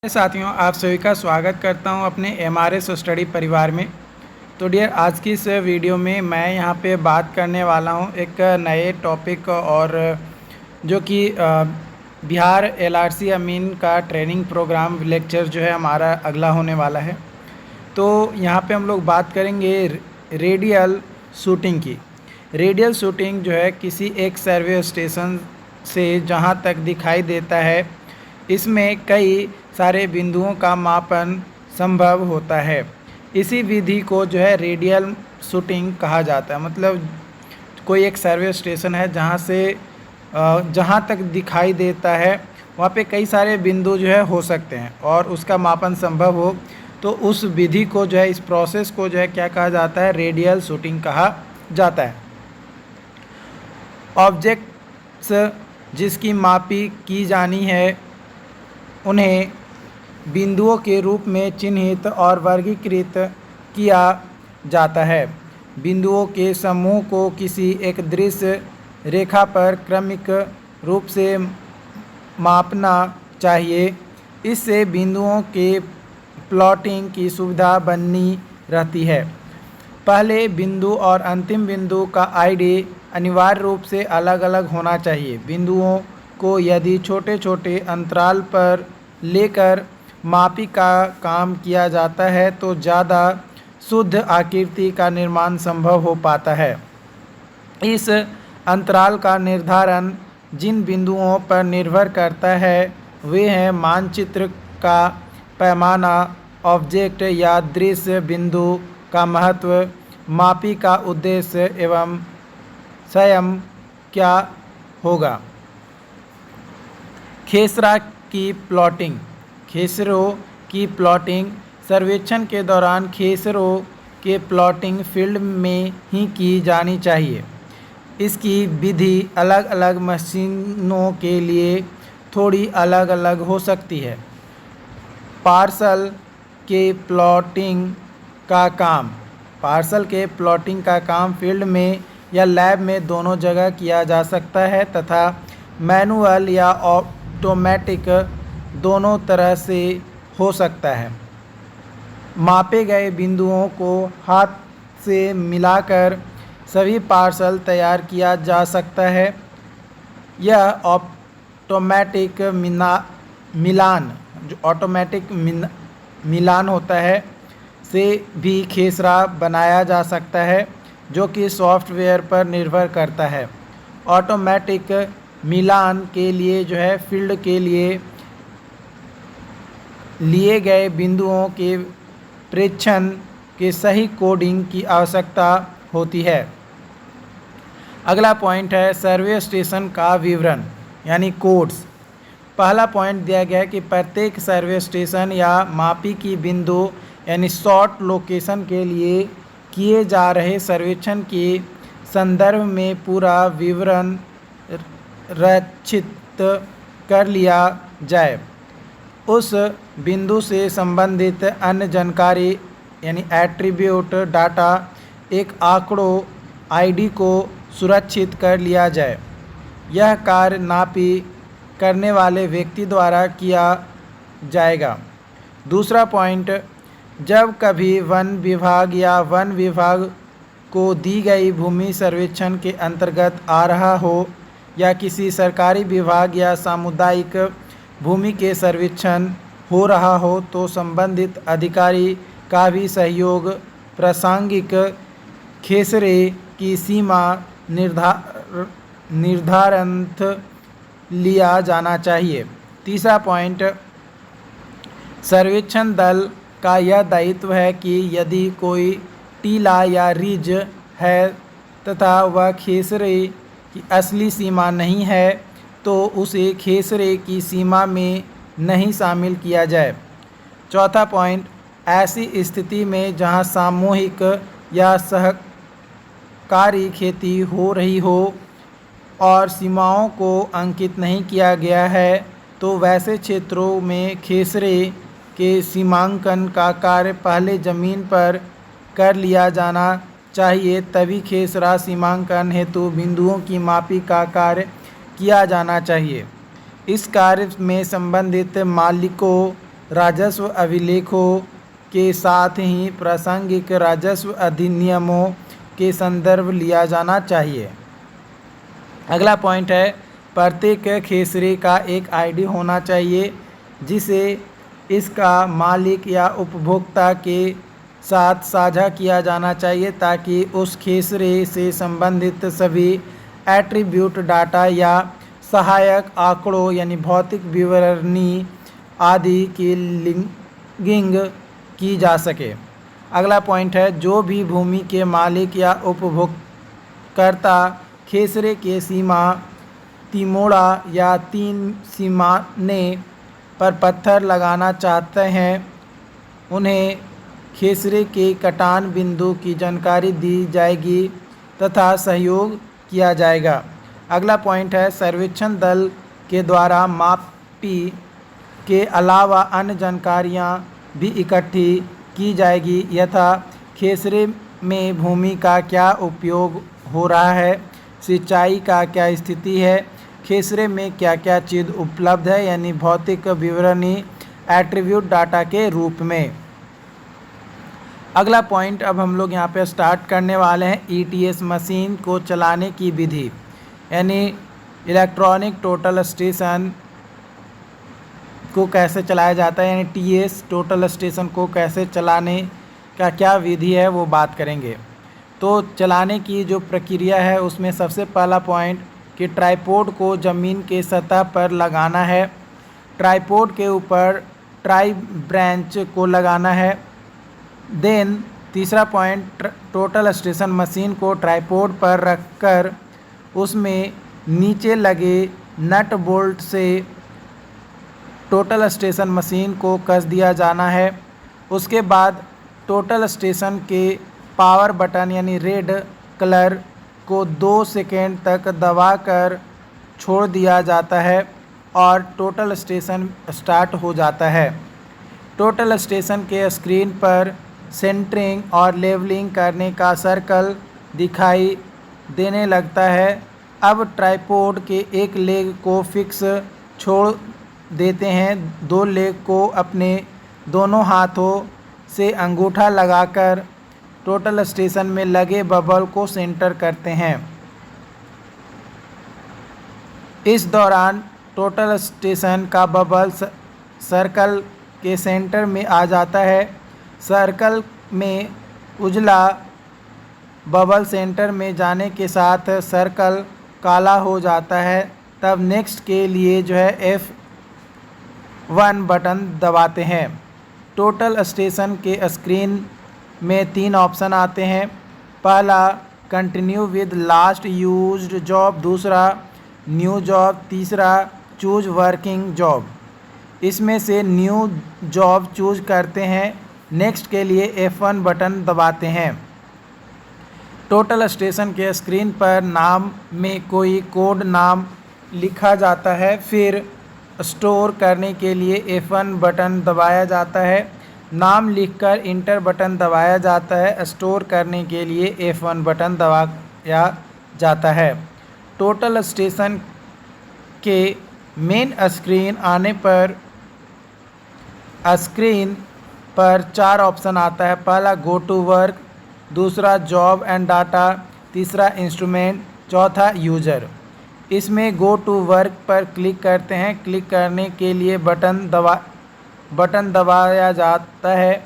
साथियों, आप सभी का स्वागत करता हूं अपने एमआरएस स्टडी परिवार में। तो डियर, आज की इस वीडियो में मैं यहां पे बात करने वाला हूं एक नए टॉपिक और जो कि बिहार एलआरसी अमीन का ट्रेनिंग प्रोग्राम लेक्चर जो है हमारा अगला होने वाला है। तो यहां पे हम लोग बात करेंगे रेडियल शूटिंग की। रेडियल शूटिंग जो है किसी एक सर्वे स्टेशन से जहां तक दिखाई देता है, इसमें कई सारे बिंदुओं का मापन संभव होता है। इसी विधि को जो है रेडियल शूटिंग कहा जाता है। मतलब कोई एक सर्वे स्टेशन है जहाँ तक दिखाई देता है वहाँ पे कई सारे बिंदु जो है हो सकते हैं और उसका मापन संभव हो, तो उस विधि को जो है, इस प्रोसेस को जो है क्या कहा जाता है, रेडियल शूटिंग कहा जाता है। ऑब्जेक्ट्स जिसकी मापी की जानी है उन्हें बिंदुओं के रूप में चिन्हित और वर्गीकृत किया जाता है। बिंदुओं के समूह को किसी एक दृश्य रेखा पर क्रमिक रूप से मापना चाहिए। इससे बिंदुओं के प्लॉटिंग की सुविधा बनी रहती है। पहले बिंदु और अंतिम बिंदु का आईडी अनिवार्य रूप से अलग अलग होना चाहिए। बिंदुओं को यदि छोटे छोटे अंतराल पर लेकर मापी का काम किया जाता है तो ज़्यादा शुद्ध आकृति का निर्माण संभव हो पाता है। इस अंतराल का निर्धारण जिन बिंदुओं पर निर्भर करता है वे हैं मानचित्र का पैमाना, ऑब्जेक्ट या दृश्य बिंदु का महत्व, मापी का उद्देश्य एवं स्वयं क्या होगा। खेसरा की प्लॉटिंग। खेसरों की प्लॉटिंग सर्वेक्षण के दौरान खेसरों के प्लॉटिंग फील्ड में ही की जानी चाहिए। इसकी विधि अलग अलग मशीनों के लिए थोड़ी अलग अलग हो सकती है। पार्सल के प्लॉटिंग का काम। पार्सल के प्लॉटिंग का काम फील्ड में या लैब में दोनों जगह किया जा सकता है तथा मैनुअल या ऑटोमेटिक दोनों तरह से हो सकता है। मापे गए बिंदुओं को हाथ से मिलाकर सभी पार्सल तैयार किया जा सकता है। यह ऑटोमेटिक मिलान, जो ऑटोमेटिक मिलान होता है, से भी खेसरा बनाया जा सकता है, जो कि सॉफ्टवेयर पर निर्भर करता है। ऑटोमेटिक मिलान के लिए जो है फील्ड के लिए गए बिंदुओं के प्रेक्षण के सही कोडिंग की आवश्यकता होती है। अगला पॉइंट है सर्वे स्टेशन का विवरण यानी कोड्स। पहला पॉइंट दिया गया है कि प्रत्येक सर्वे स्टेशन या मापी की बिंदु यानी शॉर्ट लोकेशन के लिए किए जा रहे सर्वेक्षण के संदर्भ में पूरा विवरण रचित कर लिया जाए। उस बिंदु से संबंधित अन्य जानकारी यानी एट्रीब्यूट डाटा, एक आंकड़ों आईडी को सुरक्षित कर लिया जाए। यह कार्य नापी करने वाले व्यक्ति द्वारा किया जाएगा। दूसरा पॉइंट, जब कभी वन विभाग या वन विभाग को दी गई भूमि सर्वेक्षण के अंतर्गत आ रहा हो या किसी सरकारी विभाग या सामुदायिक भूमि के सर्वेक्षण हो रहा हो तो संबंधित अधिकारी का भी सहयोग प्रासंगिक खेसरे की सीमा निर्धारित लिया जाना चाहिए। तीसरा पॉइंट, सर्वेक्षण दल का यह दायित्व है कि यदि कोई टीला या रिज है तथा वह खेसरे की असली सीमा नहीं है तो उसे खेसरे की सीमा में नहीं शामिल किया जाए। चौथा पॉइंट, ऐसी स्थिति में जहां सामूहिक या सहकारी खेती हो रही हो और सीमाओं को अंकित नहीं किया गया है तो वैसे क्षेत्रों में खेसरे के सीमांकन का कार्य पहले ज़मीन पर कर लिया जाना चाहिए, तभी खेसरा सीमांकन हेतु बिंदुओं की मापी का कार्य किया जाना चाहिए। इस कार्य में संबंधित मालिकों राजस्व अभिलेखों के साथ ही प्रासंगिक राजस्व अधिनियमों के संदर्भ लिया जाना चाहिए। अगला पॉइंट है, प्रत्येक खेसरे का एक आईडी होना चाहिए जिसे इसका मालिक या उपभोक्ता के साथ साझा किया जाना चाहिए ताकि उस खेसरे से संबंधित सभी एट्रीब्यूट डाटा या सहायक आंकड़ों यानी भौतिक विवरणी आदि की लिंकिंग की जा सके। अगला पॉइंट है, जो भी भूमि के मालिक या उपभोक्ता खेसरे के सीमा तिमोड़ा या 3 सीमाने पर पत्थर लगाना चाहते हैं उन्हें खेसरे के कटान बिंदु की जानकारी दी जाएगी तथा सहयोग किया जाएगा। अगला पॉइंट है, सर्वेक्षण दल के द्वारा मापी के अलावा अन्य जानकारियां भी इकट्ठी की जाएगी यथा खेसरे में भूमि का क्या उपयोग हो रहा है, सिंचाई का क्या स्थिति है, खेसरे में क्या क्या चीज़ उपलब्ध है यानी भौतिक विवरणी एट्रीब्यूट डाटा के रूप में। अगला पॉइंट अब हम लोग यहाँ पे स्टार्ट करने वाले हैं ईटीएस मशीन को चलाने की विधि यानी इलेक्ट्रॉनिक टोटल स्टेशन को कैसे चलाया जाता है यानी टीएस टोटल स्टेशन को कैसे चलाने का क्या विधि है वो बात करेंगे। तो चलाने की जो प्रक्रिया है उसमें सबसे पहला पॉइंट कि ट्राइपॉड को ज़मीन के सतह पर लगाना है, ट्राइपॉड के ऊपर ट्राई ब्रांच को लगाना है। देन तीसरा पॉइंट, टोटल स्टेशन मशीन को ट्राइपॉड पर रखकर उसमें नीचे लगे नट बोल्ट से टोटल स्टेशन मशीन को कस दिया जाना है। उसके बाद टोटल स्टेशन के पावर बटन यानी रेड कलर को 2 सेकेंड तक दबाकर छोड़ दिया जाता है और टोटल स्टेशन स्टार्ट हो जाता है। टोटल स्टेशन के स्क्रीन पर सेंटरिंग और लेवलिंग करने का सर्कल दिखाई देने लगता है। अब ट्राइपॉड के एक लेग को फिक्स छोड़ देते हैं, 2 लेग को अपने दोनों हाथों से अंगूठा लगाकर टोटल स्टेशन में लगे बबल को सेंटर करते हैं। इस दौरान टोटल स्टेशन का बबल सर्कल के सेंटर में आ जाता है। सर्कल में उजला बबल सेंटर में जाने के साथ सर्कल काला हो जाता है। तब नेक्स्ट के लिए जो है F1 बटन दबाते हैं। टोटल स्टेशन के स्क्रीन में 3 ऑप्शन आते हैं। पहला continue with last used job, दूसरा न्यू जॉब, तीसरा चूज वर्किंग जॉब। इसमें से न्यू जॉब चूज करते हैं। नेक्स्ट के लिए F1 बटन दबाते हैं। टोटल स्टेशन के स्क्रीन पर नाम में कोई कोड नाम लिखा जाता है। फिर स्टोर करने के लिए F1 बटन दबाया जाता है। नाम लिखकर इंटर बटन दबाया जाता है। स्टोर करने के लिए F1 बटन दबाया जाता है। टोटल स्टेशन के मेन स्क्रीन आने पर स्क्रीन पर 4 ऑप्शन आता है। पहला गो टू वर्क, दूसरा जॉब एंड डाटा, तीसरा इंस्ट्रूमेंट, चौथा यूज़र। इसमें गो टू वर्क पर क्लिक करते हैं। क्लिक करने के लिए बटन दबाया जाता है।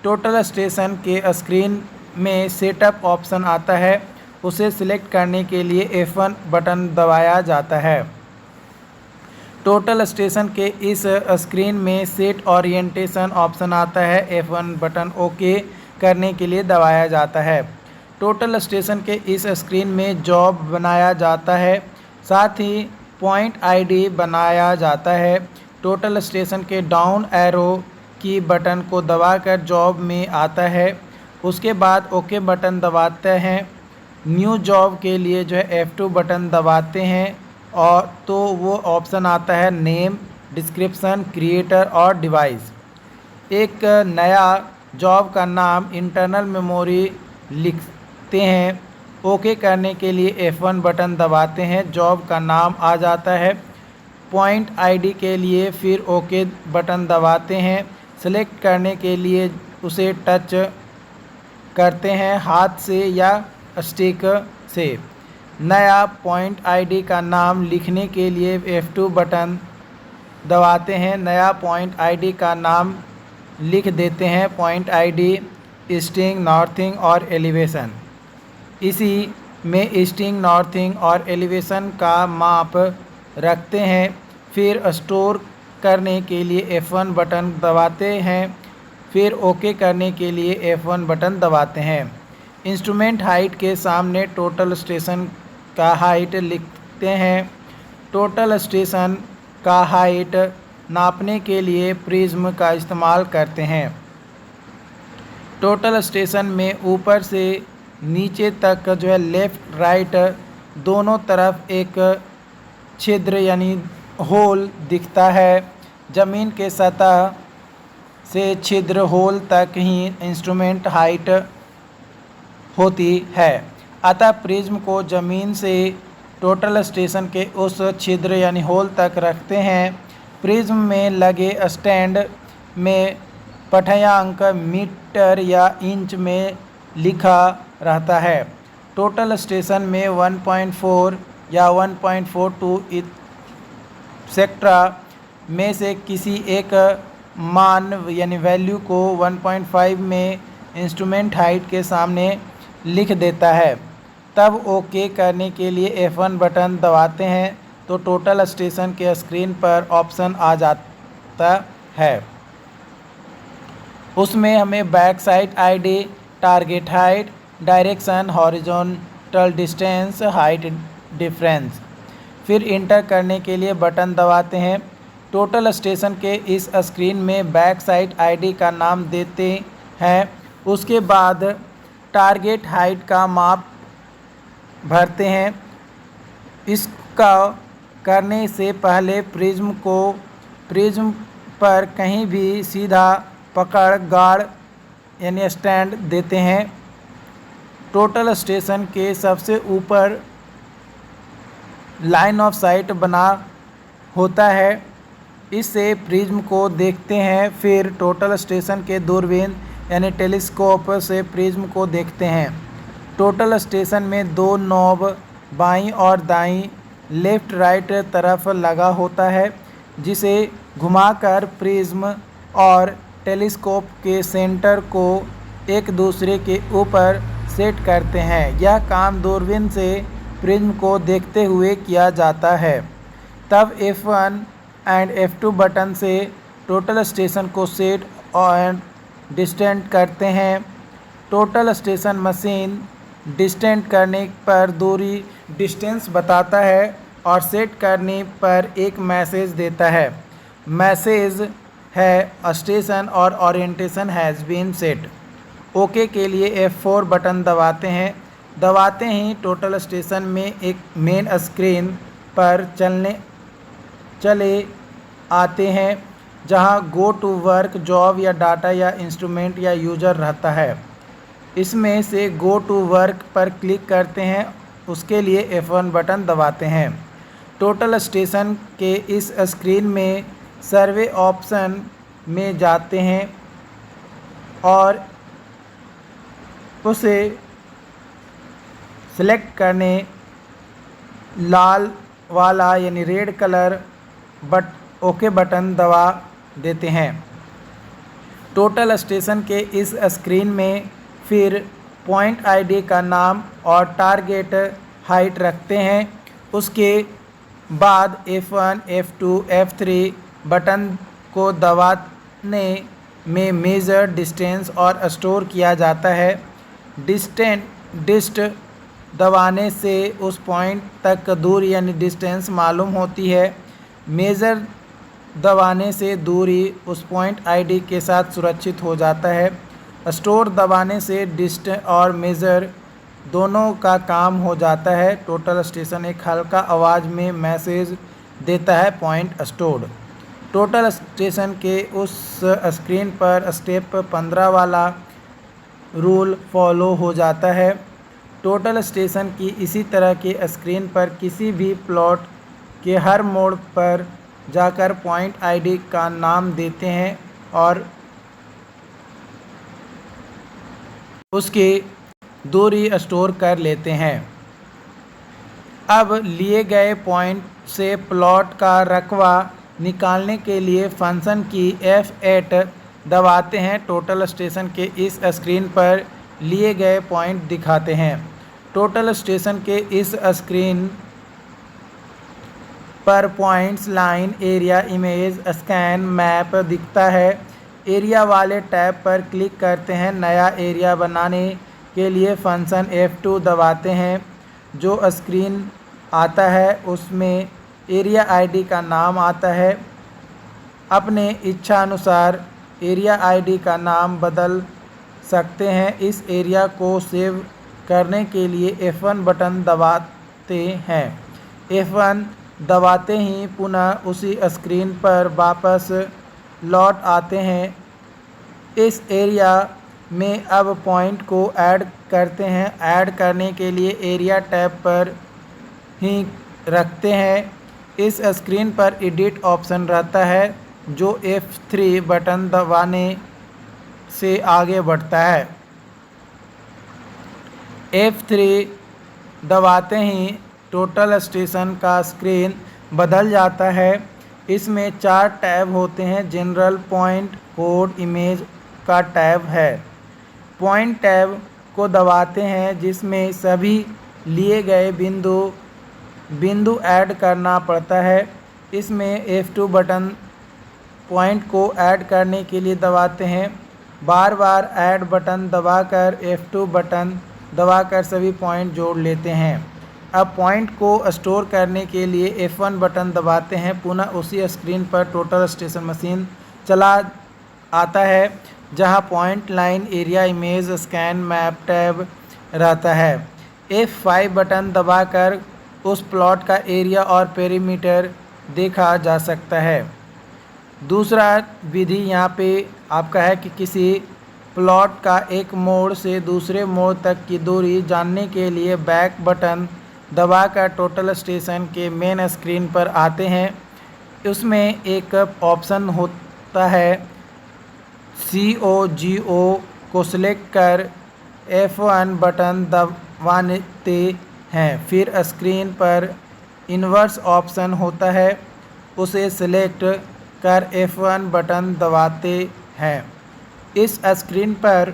टोटल स्टेशन के स्क्रीन में सेटअप ऑप्शन आता है, उसे सिलेक्ट करने के लिए F1 बटन दबाया जाता है। टोटल स्टेशन के इस स्क्रीन में सेट ओरिएंटेशन ऑप्शन आता है। F1 बटन ओके करने के लिए दबाया जाता है। टोटल स्टेशन के इस स्क्रीन में जॉब बनाया जाता है, साथ ही पॉइंट आईडी बनाया जाता है। टोटल स्टेशन के डाउन एरो की बटन को दबाकर जॉब में आता है। उसके बाद ओके बटन दबाते हैं। न्यू जॉब के लिए जो है F2 बटन दबाते हैं और तो वो ऑप्शन आता है नेम, डिस्क्रिप्शन, क्रिएटर और डिवाइस। एक नया जॉब का नाम इंटरनल मेमोरी लिखते हैं। ओके करने के लिए F1 बटन दबाते हैं। जॉब का नाम आ जाता है। पॉइंट आईडी के लिए फिर ओके बटन दबाते हैं। सेलेक्ट करने के लिए उसे टच करते हैं हाथ से या स्टिक से। नया पॉइंट आईडी का नाम लिखने के लिए F2 बटन दबाते हैं। नया पॉइंट आईडी का नाम लिख देते हैं पॉइंट आईडी ईस्टिंग, नॉर्थिंग और एलिवेशन। इसी में ईस्टिंग, नॉर्थिंग और एलिवेशन का माप रखते हैं। फिर स्टोर करने के लिए F1 बटन दबाते हैं। फिर ओके करने के लिए F1 बटन दबाते हैं। इंस्ट्रूमेंट हाइट के सामने टोटल स्टेशन का हाइट लिखते हैं। टोटल स्टेशन का हाइट नापने के लिए प्रिज्म का इस्तेमाल करते हैं। टोटल स्टेशन में ऊपर से नीचे तक जो है लेफ़्ट राइट दोनों तरफ एक छिद्र यानी होल दिखता है। ज़मीन के सतह से छिद्र होल तक ही इंस्ट्रूमेंट हाइट होती है। अतः प्रिज्म को ज़मीन से टोटल स्टेशन के उस छिद्र यानी होल तक रखते हैं। प्रिज्म में लगे स्टैंड में पठ्यांक मीटर या इंच में लिखा रहता है। टोटल स्टेशन में 1.4 या 1.42 सेक्ट्रा में से किसी एक मान यानी वैल्यू को 1.5 में इंस्ट्रूमेंट हाइट के सामने लिख देता है। तब ओके करने के लिए F1 बटन दबाते हैं तो टोटल स्टेशन के स्क्रीन पर ऑप्शन आ जाता है। उसमें हमें back side ID, target height, direction, horizontal distance, height difference. फिर इंटर करने के लिए बटन दबाते हैं। टोटल स्टेशन के इस स्क्रीन में बैक साइड आईडी का नाम देते हैं। उसके बाद टारगेट हाइट का माप भरते हैं। इसका करने से पहले प्रिज्म पर कहीं भी सीधा पकड़ गार्ड यानी स्टैंड देते हैं। टोटल स्टेशन के सबसे ऊपर लाइन ऑफ साइट बना होता है, इससे प्रिज्म को देखते हैं। फिर टोटल स्टेशन के दूरबीन यानी टेलीस्कोप से प्रिज्म को देखते हैं। टोटल स्टेशन में दो नॉब बाईं और दाईं लेफ़्ट राइट तरफ लगा होता है, जिसे घुमाकर प्रिज्म और टेलीस्कोप के सेंटर को एक दूसरे के ऊपर सेट करते हैं। यह काम दूरबीन से प्रिज्म को देखते हुए किया जाता है। तब F1 एंड F2 बटन से टोटल स्टेशन को सेट और डिस्टेंट करते हैं। टोटल स्टेशन मशीन डिस्टेंट करने पर दूरी डिस्टेंस बताता है और सेट करने पर एक मैसेज देता है। मैसेज है स्टेशन और orientation has been set. Okay के लिए F4 बटन दबाते हैं। दबाते ही टोटल स्टेशन में एक मेन स्क्रीन पर चले आते हैं, जहां गो टू वर्क, जॉब या डाटा या इंस्ट्रूमेंट या यूज़र रहता है। इसमें से गो टू वर्क पर क्लिक करते हैं। उसके लिए F1 बटन दबाते हैं। टोटल स्टेशन के इस स्क्रीन में सर्वे ऑप्शन में जाते हैं और उसे सेलेक्ट करने लाल वाला यानी रेड कलर ओके बटन दबा देते हैं। टोटल स्टेशन के इस स्क्रीन में फिर पॉइंट आईडी का नाम और टारगेट हाइट रखते हैं। उसके बाद F1, F2, F3 बटन को दबाने में मेजर डिस्टेंस और स्टोर किया जाता है। डिस्ट दबाने से उस पॉइंट तक दूरी यानी डिस्टेंस मालूम होती है। मेज़र दबाने से दूरी उस पॉइंट आईडी के साथ सुरक्षित हो जाता है। स्टोर दबाने से डिस्ट और मेज़र दोनों का काम हो जाता है। टोटल स्टेशन एक हल्का आवाज़ में मैसेज देता है पॉइंट स्टोर्ड। टोटल स्टेशन के उस स्क्रीन पर स्टेप 15 वाला रूल फॉलो हो जाता है। टोटल स्टेशन की इसी तरह की स्क्रीन पर किसी भी प्लॉट के हर मोड़ पर जाकर पॉइंट आईडी का नाम देते हैं और उसकी दूरी स्टोर कर लेते हैं। अब लिए गए पॉइंट से प्लॉट का रकबा निकालने के लिए फंक्शन की F8 दबाते हैं। टोटल स्टेशन के इस स्क्रीन पर लिए गए पॉइंट दिखाते हैं। टोटल स्टेशन के इस स्क्रीन पर points, line, area, image, scan, map दिखता है। एरिया वाले टैब पर क्लिक करते हैं। नया एरिया बनाने के लिए फंक्शन F2 दबाते हैं। जो स्क्रीन आता है उसमें एरिया आईडी का नाम आता है। अपने इच्छा अनुसार एरिया आईडी का नाम बदल सकते हैं। इस एरिया को सेव करने के लिए F1 बटन दबाते हैं। F1 दबाते ही पुनः उसी स्क्रीन पर वापस लौट आते हैं। इस एरिया में अब पॉइंट को ऐड करते हैं। ऐड करने के लिए एरिया टैब पर ही रखते हैं। इस स्क्रीन पर एडिट ऑप्शन रहता है जो F3 बटन दबाने से आगे बढ़ता है। F3 दबाते ही टोटल स्टेशन का स्क्रीन बदल जाता है। इसमें 4 टैब होते हैं। जनरल, पॉइंट, कोड, इमेज का टैब है। पॉइंट टैब को दबाते हैं जिसमें सभी लिए गए बिंदु ऐड करना पड़ता है। इसमें F2 बटन पॉइंट को ऐड करने के लिए दबाते हैं। बार बार ऐड बटन दबाकर F2 बटन दबाकर सभी पॉइंट जोड़ लेते हैं। अब पॉइंट को स्टोर करने के लिए F1 बटन दबाते हैं। पुनः उसी स्क्रीन पर टोटल स्टेशन मशीन चला आता है जहां point, line, area, image, scan, map tab रहता है। F5 बटन दबाकर उस प्लॉट का एरिया और पेरीमीटर देखा जा सकता है। दूसरा विधि यहाँ पे आपका है कि किसी प्लॉट का एक मोड़ से दूसरे मोड़ तक की दूरी जानने के लिए बैक बटन दबाकर टोटल स्टेशन के मेन स्क्रीन पर आते हैं। उसमें एक ऑप्शन होता है COGO को सिलेक्ट कर F1 बटन दबाते हैं। फिर स्क्रीन पर इन्वर्स ऑप्शन होता है, उसे सिलेक्ट कर F1 बटन दबाते हैं। इस स्क्रीन पर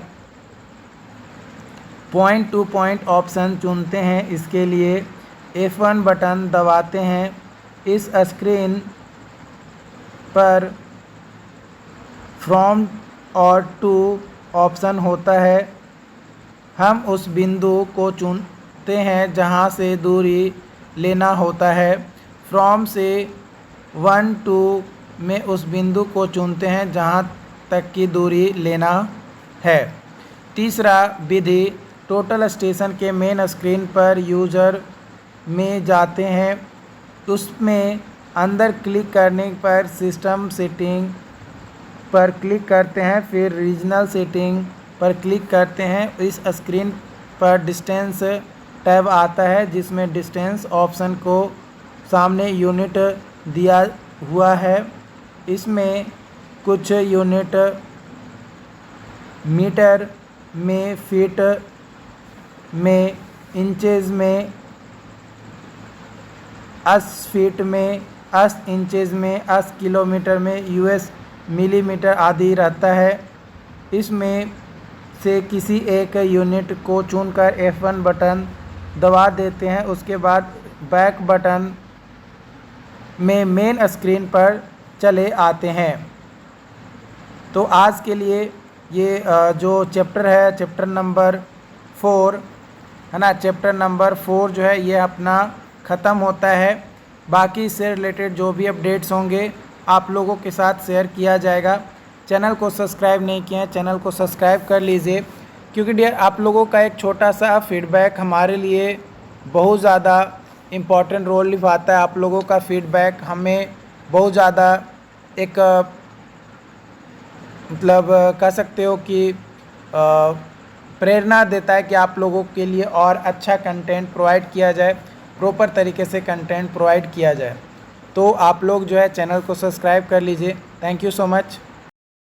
पॉइंट टू पॉइंट ऑप्शन चुनते हैं। इसके लिए F1 बटन दबाते हैं। इस स्क्रीन पर फ्रॉम और टू ऑप्शन होता है। हम उस बिंदु को चुनते हैं जहां से दूरी लेना होता है। फ्रॉम से 1 टू में उस बिंदु को चुनते हैं जहां तक की दूरी लेना है। तीसरा विधि टोटल स्टेशन के मेन स्क्रीन पर यूज़र में जाते हैं। उसमें अंदर क्लिक करने पर सिस्टम सेटिंग पर क्लिक करते हैं। फिर रीजनल सेटिंग पर क्लिक करते हैं। इस स्क्रीन पर डिस्टेंस टैब आता है जिसमें डिस्टेंस ऑप्शन को सामने यूनिट दिया हुआ है। इसमें कुछ यूनिट मीटर में, फीट में, इंचेस में, 80 फीट में, 80 इंचेस में, 80 किलोमीटर में, US मिलीमीटर आदि रहता है। इसमें से किसी एक यूनिट को चुनकर F1 बटन दबा देते हैं। उसके बाद बैक बटन में मेन स्क्रीन पर चले आते हैं। तो आज के लिए ये जो चैप्टर है, चैप्टर नंबर 4 है ना, चैप्टर नंबर 4 जो है ये अपना ख़त्म होता है। बाकी इससे रिलेटेड जो भी अपडेट्स होंगे आप लोगों के साथ शेयर किया जाएगा। चैनल को सब्सक्राइब नहीं किया है, चैनल को सब्सक्राइब कर लीजिए, क्योंकि डियर आप लोगों का एक छोटा सा फीडबैक हमारे लिए बहुत ज़्यादा इम्पॉर्टेंट रोल निभाता है। आप लोगों का फीडबैक हमें बहुत ज़्यादा एक मतलब कह सकते हो कि प्रेरणा देता है कि आप लोगों के लिए और अच्छा कंटेंट प्रोवाइड किया जाए, प्रॉपर तरीके से कंटेंट प्रोवाइड किया जाए। तो आप लोग जो है चैनल को सब्सक्राइब कर लीजिए। Thank you so much.